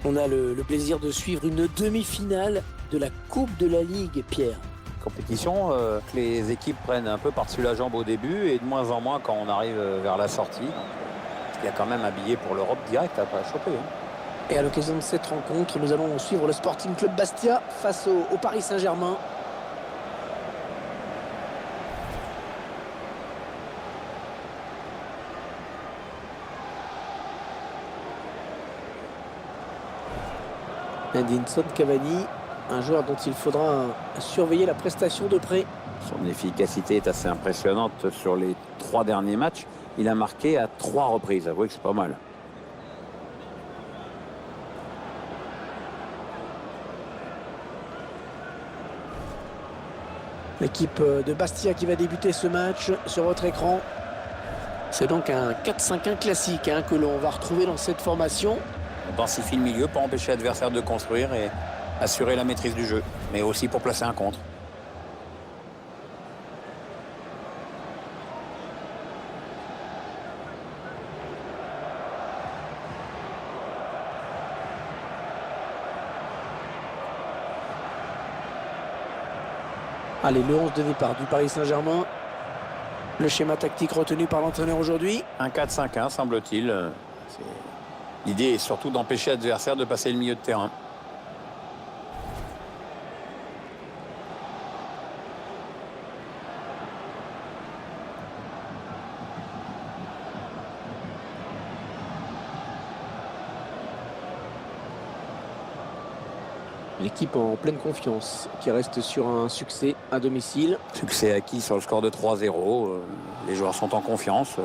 On a le plaisir de suivre une demi-finale de la Coupe de la Ligue, Pierre. Compétition que les équipes prennent un peu par-dessus la jambe au début et de moins en moins quand on arrive vers la sortie. Il y a quand même un billet pour l'Europe direct à pas choper. Et à l'occasion de cette rencontre, nous allons suivre le Sporting Club Bastia face au Paris Saint-Germain. Edinson Cavani, un joueur dont il faudra surveiller la prestation de près. Son efficacité est assez impressionnante sur les 3 derniers matchs. Il a marqué à 3 reprises. Avouez que c'est pas mal. L'équipe de Bastia qui va débuter ce match sur votre écran. C'est donc un 4-5-1 classique que l'on va retrouver dans cette formation. On densifie le milieu pour empêcher l'adversaire de construire et assurer la maîtrise du jeu, mais aussi pour placer un contre. Allez, le 11 de départ du Paris Saint-Germain. Le schéma tactique retenu par l'entraîneur aujourd'hui. Un 4-5-1 semble-t-il. L'idée est surtout d'empêcher l'adversaire de passer le milieu de terrain. L'équipe en pleine confiance qui reste sur un succès à domicile. Succès acquis sur le score de 3-0. Les joueurs sont en confiance.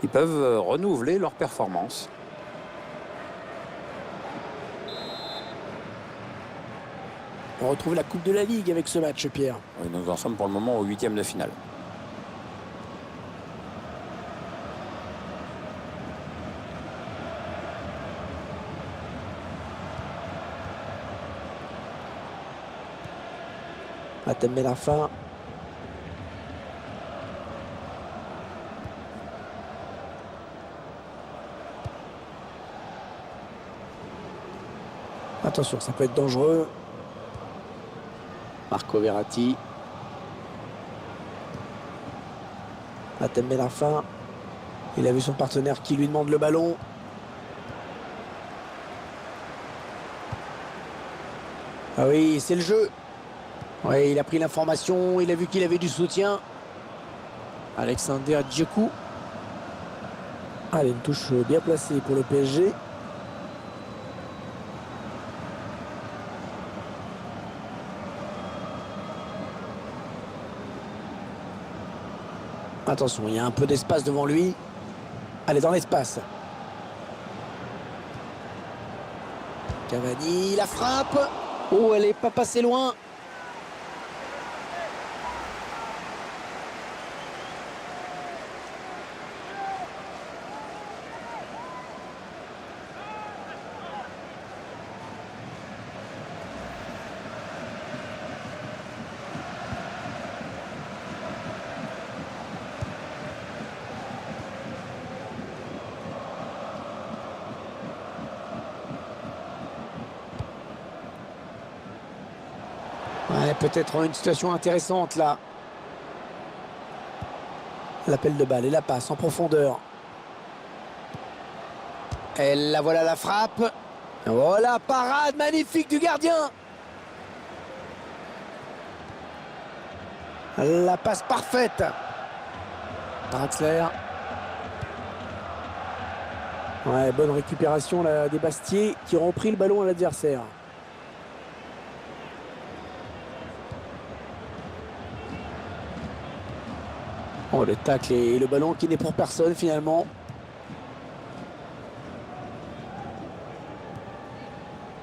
Ils peuvent renouveler leur performance. On retrouve la Coupe de la Ligue avec ce match, Pierre. Oui, nous en sommes pour le moment au 8e de finale. Atem Ben Arfa. Attention, ça peut être dangereux. Marco Verratti. Atem Ben Arfa. Il a vu son partenaire qui lui demande le ballon. Ah oui, c'est le jeu. Oui, il a pris l'information, il a vu qu'il avait du soutien. Alexander Djekou. Allez, une touche bien placée pour le PSG. Attention, il y a un peu d'espace devant lui. Allez, dans l'espace. Cavani, la frappe. Oh, elle n'est pas passée loin. Ouais, peut-être une situation intéressante là. L'appel de balle et la passe en profondeur. Et là voilà la frappe. Voilà, parade magnifique du gardien. La passe parfaite. Draxler. Ouais, bonne récupération là, des Bastiers qui ont repris le ballon à l'adversaire. Oh, le tacle et le ballon qui n'est pour personne finalement.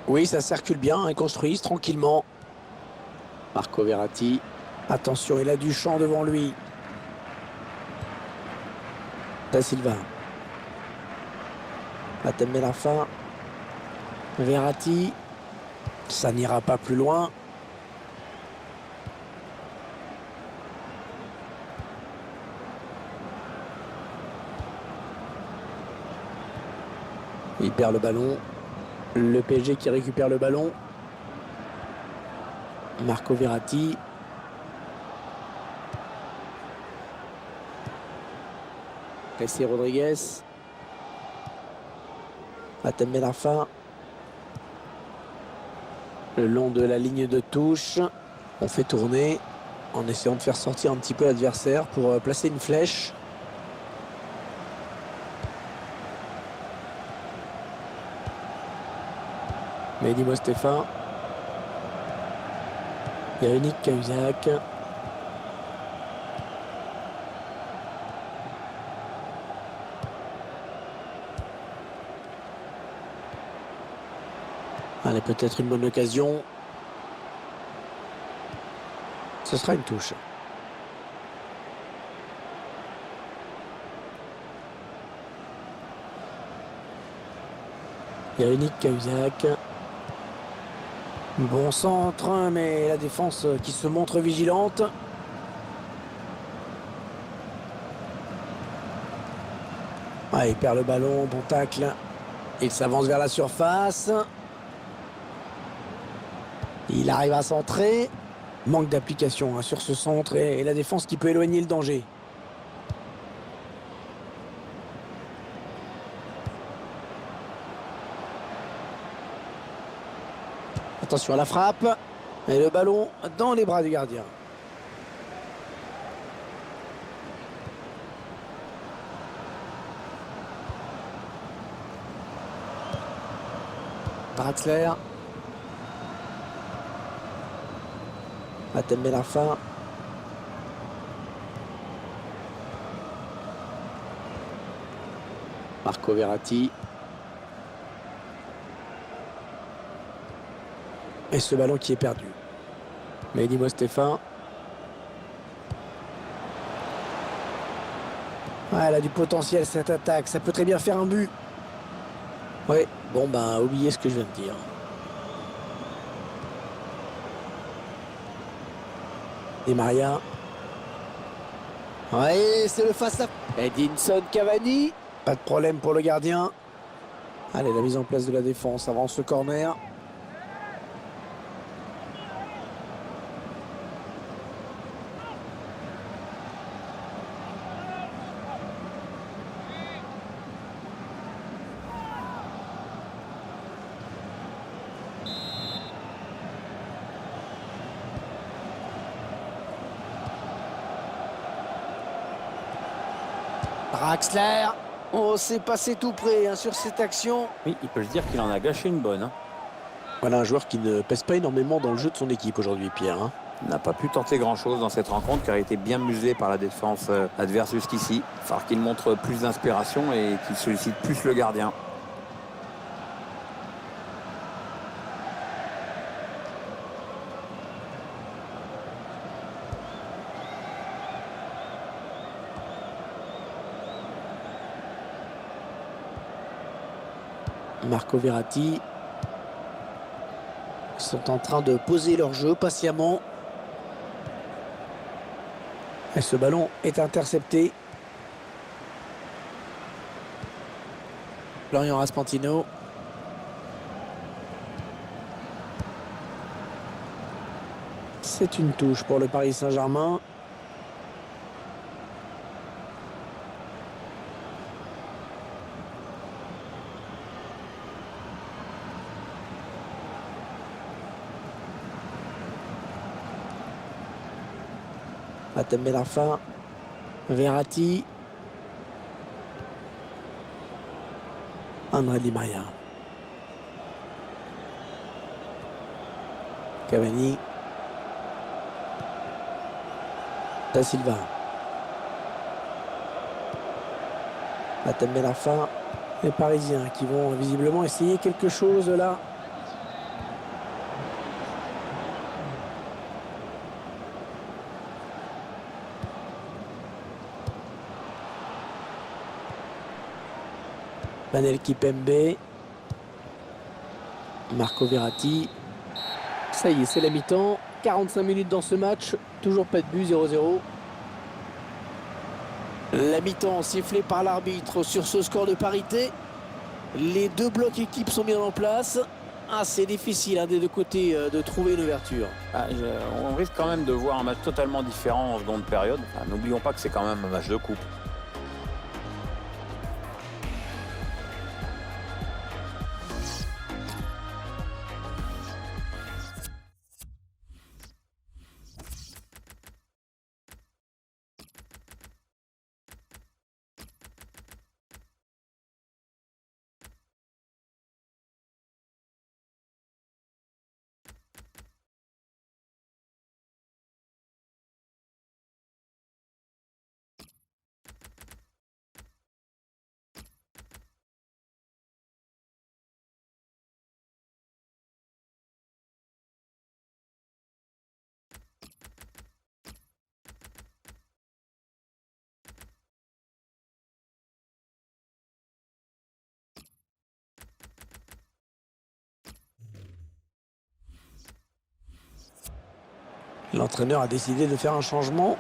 Oui, ça circule bien, ils construisent tranquillement. Marco Verratti. Attention, il a du champ devant lui. Da Silva. Atem Ben Arfa. Verratti. Ça n'ira pas plus loin. Il perd le ballon. Le PSG qui récupère le ballon. Marco Verratti. Jessé Rodriguez. Hatem Ben Arfa. Le long de la ligne de touche. On fait tourner en essayant de faire sortir un petit peu l'adversaire pour placer une flèche. Mehdi Mostefa. Yannick Cahuzac. Allez, peut-être une bonne occasion. Ce sera une touche. Yannick Cahuzac. Bon centre, mais la défense qui se montre vigilante. Ah, il perd le ballon, bon tacle. Il s'avance vers la surface. Il arrive à centrer. Manque d'application sur ce centre et la défense qui peut éloigner le danger. Attention à la frappe. Et le ballon dans les bras du gardien. Draxler. Hatem Ben Arfa. Marco Verratti. Et ce ballon qui est perdu. Mehdi Mostefa. Ah, elle a du potentiel cette attaque. Ça peut très bien faire un but. Ouais, bon ben oubliez ce que je viens de dire. Di Maria. Ouais, c'est le face-à. Edinson Cavani. Pas de problème pour le gardien. Allez, la mise en place de la défense avant ce corner. Draxler. Oh, c'est passé tout près sur cette action. Oui, il peut se dire qu'il en a gâché une bonne. Voilà un joueur qui ne pèse pas énormément dans le jeu de son équipe aujourd'hui, Pierre. Il n'a pas pu tenter grand-chose dans cette rencontre car il a été bien musé par la défense adverse jusqu'ici. Il va falloir qu'il montre plus d'inspiration et qu'il sollicite plus le gardien. Marco Verratti. Ils sont en train de poser leur jeu patiemment. Et ce ballon est intercepté. Florian Raspantino. C'est une touche pour le Paris Saint-Germain. Hatem Ben Arfa. Verratti. André Di Maria. Cavani. Da Silva. Hatem Ben Arfa. Les Parisiens qui vont visiblement essayer quelque chose là. Panel Kipembe. Marco Verratti. Ça y est, c'est la mi-temps. 45 minutes dans ce match. Toujours pas de but, 0-0. La mi-temps sifflée par l'arbitre sur ce score de parité. Les deux blocs équipes sont bien en place. Ah, c'est difficile des deux côtés de trouver une ouverture. On risque quand même de voir un match totalement différent en seconde période. Enfin, n'oublions pas que c'est quand même un match de coupe. L'entraîneur a décidé de faire un changement.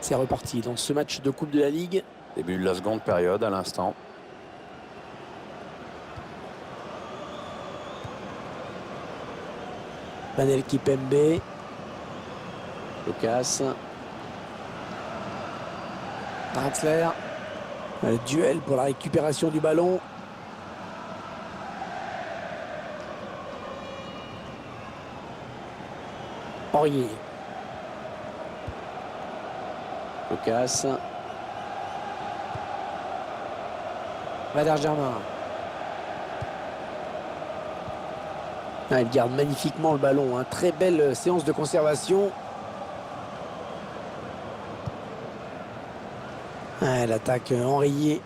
C'est reparti dans ce match de Coupe de la Ligue. Début de la seconde période à l'instant. Panel Kipembe. Lucas. Draxler. Le duel pour la récupération du ballon. Aurier. Lucas. Valère Germain. Il garde magnifiquement le ballon. Très belle séance de conservation. L'attaque enrayée.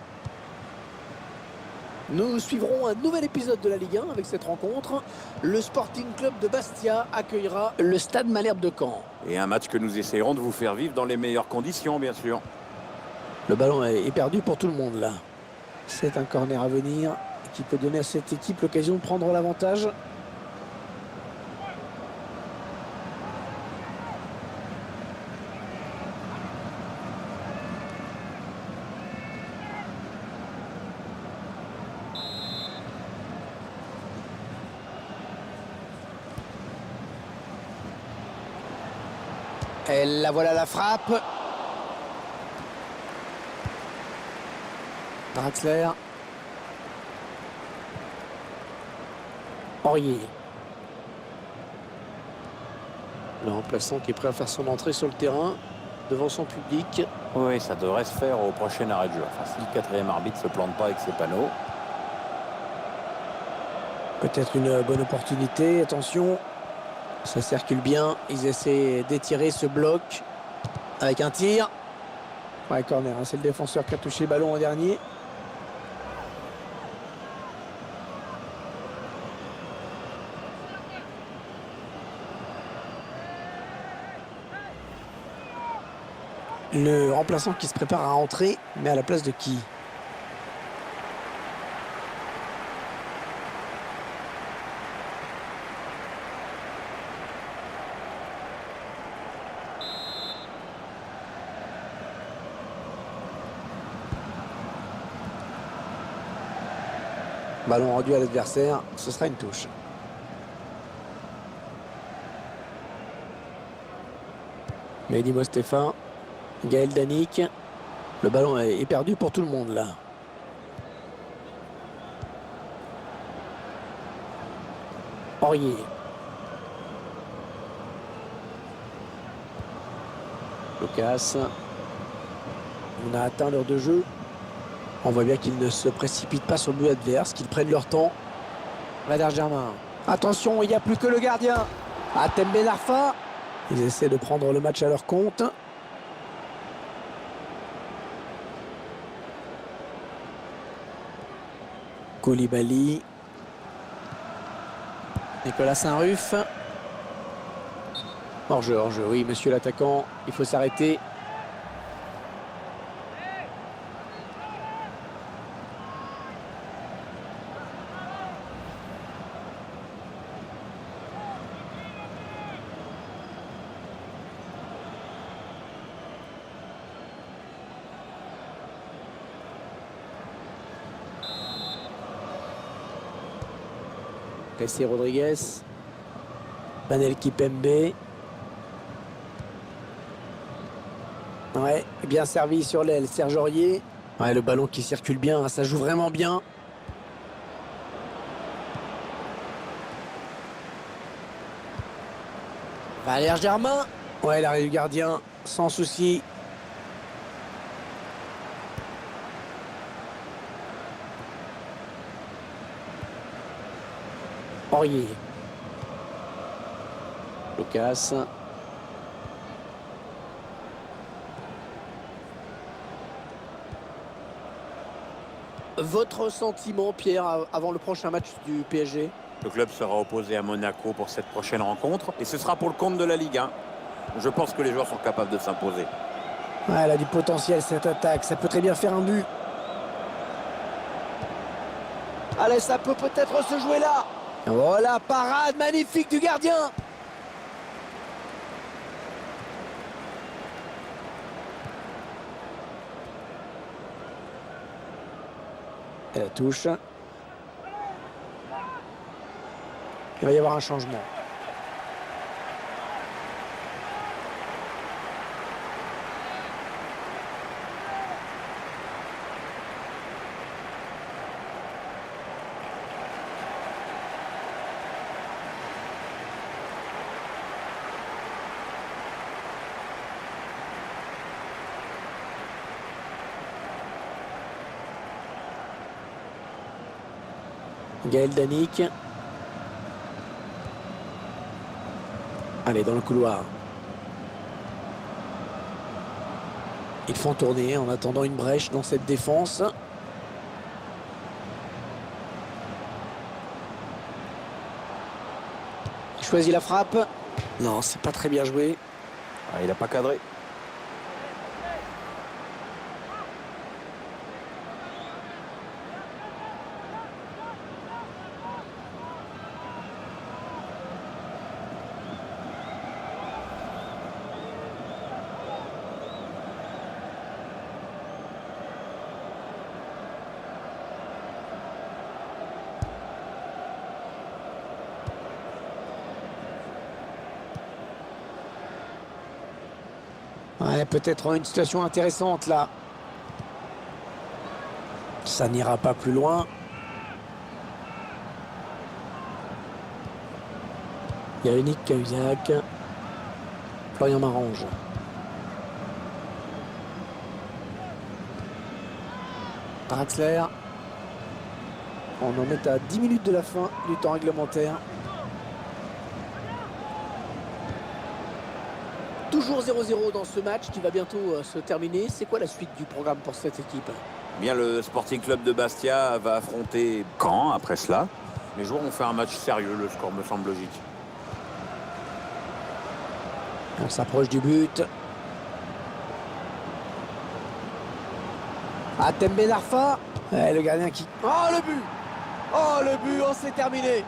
Nous suivrons un nouvel épisode de la Ligue 1 avec cette rencontre. Le Sporting Club de Bastia accueillera le Stade Malherbe de Caen. Et un match que nous essayerons de vous faire vivre dans les meilleures conditions, bien sûr. Le ballon est perdu pour tout le monde là. C'est un corner à venir qui peut donner à cette équipe l'occasion de prendre l'avantage. Et la voilà la frappe. Draxler. Aurier. Le remplaçant qui est prêt à faire son entrée sur le terrain devant son public. Oui, ça devrait se faire au prochain arrêt de jeu. Enfin, si le quatrième arbitre ne se plante pas avec ses panneaux. Peut-être une bonne opportunité. Attention. Ça circule bien. Ils essaient d'étirer ce bloc avec un tir. Ouais, corner. C'est le défenseur qui a touché le ballon en dernier. Le remplaçant qui se prépare à entrer, mais à la place de qui? Ballon rendu à l'adversaire, ce sera une touche. Mehdi Mostefa, Gaël Danic. Le ballon est perdu pour tout le monde là. Aurier. Lucas. On a atteint l'heure de jeu. On voit bien qu'ils ne se précipitent pas sur le but adverse, qu'ils prennent leur temps. Valère Germain. Attention, il n'y a plus que le gardien. Tembe Larfa. Ils essaient de prendre le match à leur compte. Koulibaly. Nicolas Saint-Ruf. Hors-jeu, oui, monsieur l'attaquant, il faut s'arrêter. Cassie Rodriguez. Panel Kipembe. Ouais, bien servi sur l'aile, Serge Aurier. Ouais, le ballon qui circule bien, ça joue vraiment bien. Valère Germain. Ouais, l'arrêt du gardien, sans souci. Aurier. Lucas. Votre sentiment, Pierre, avant le prochain match du PSG? Le club sera opposé à Monaco pour cette prochaine rencontre et ce sera pour le compte de la Ligue 1. Je pense que les joueurs sont capables de s'imposer. Ouais, elle a du potentiel cette attaque, ça peut très bien faire un but. Allez, ça peut peut-être se jouer là. Voilà, parade magnifique du gardien. Et la touche. Il va y avoir un changement. Gaël Danic. Allez, dans le couloir. Ils font tourner en attendant une brèche dans cette défense. Il choisit la frappe. Non, c'est pas très bien joué. Ah, il n'a pas cadré. Ouais, peut-être une situation intéressante là. Ça n'ira pas plus loin. Yannick Cahuzac. Florian Marange. Draxler. On en est à 10 minutes de la fin du temps réglementaire. Toujours 0-0 dans ce match qui va bientôt se terminer. C'est quoi la suite du programme pour cette équipe? Bien, le Sporting Club de Bastia va affronter Caen après cela. Les joueurs ont fait un match sérieux, le score me semble logique. On s'approche du but. Tembe Narfa. Ouais, le gardien qui... Oh, le but! Oh, le but! Oh, c'est terminé!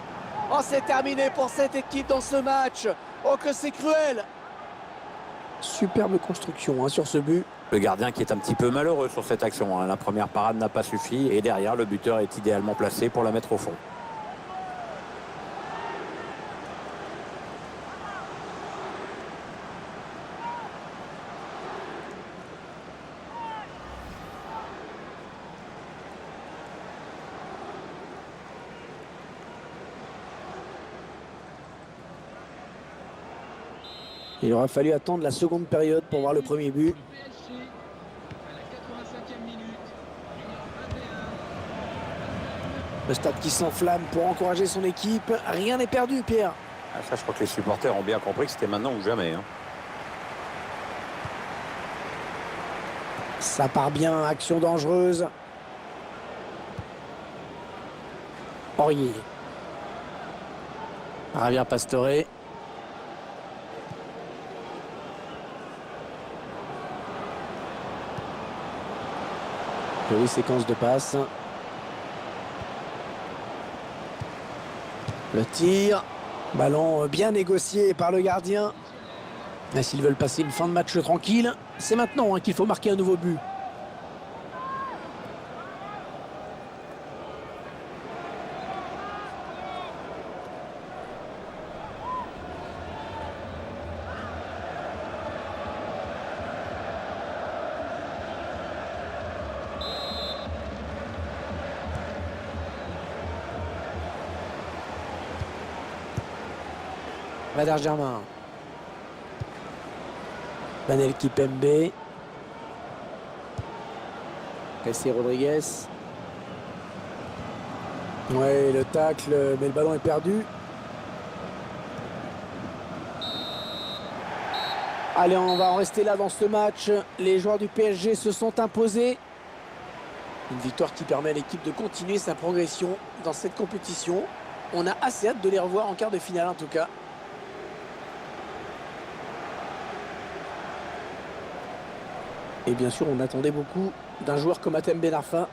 Oh, c'est terminé pour cette équipe dans ce match! Oh, que c'est cruel! Superbe construction sur ce but. Le gardien qui est un petit peu malheureux sur cette action. La première parade n'a pas suffi et derrière, le buteur est idéalement placé pour la mettre au fond. Il aura fallu attendre la seconde période pour voir le premier but. Le stade qui s'enflamme pour encourager son équipe. Rien n'est perdu, Pierre. Ah, ça, je crois que les supporters ont bien compris que c'était maintenant ou jamais. Ça part bien, action dangereuse. Aurier. Javier Pastore. Jolie séquence de passes. Le tir. Ballon bien négocié par le gardien. Mais s'ils veulent passer une fin de match tranquille, c'est maintenant qu'il faut marquer un nouveau but. Vadar Germain. Banel Kipembe. Cassé Rodriguez. Ouais, le tacle, mais le ballon est perdu. Allez, on va en rester là dans ce match. Les joueurs du PSG se sont imposés. Une victoire qui permet à l'équipe de continuer sa progression dans cette compétition. On a assez hâte de les revoir en quart de finale en tout cas. Et bien sûr, on attendait beaucoup d'un joueur comme Hatem Ben Arfa.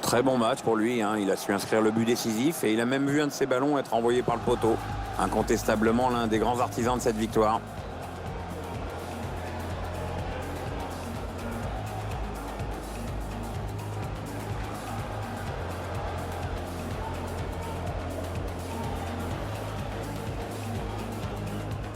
Très bon match pour lui, hein. Il a su inscrire le but décisif et il a même vu un de ses ballons être envoyé par le poteau. Incontestablement l'un des grands artisans de cette victoire.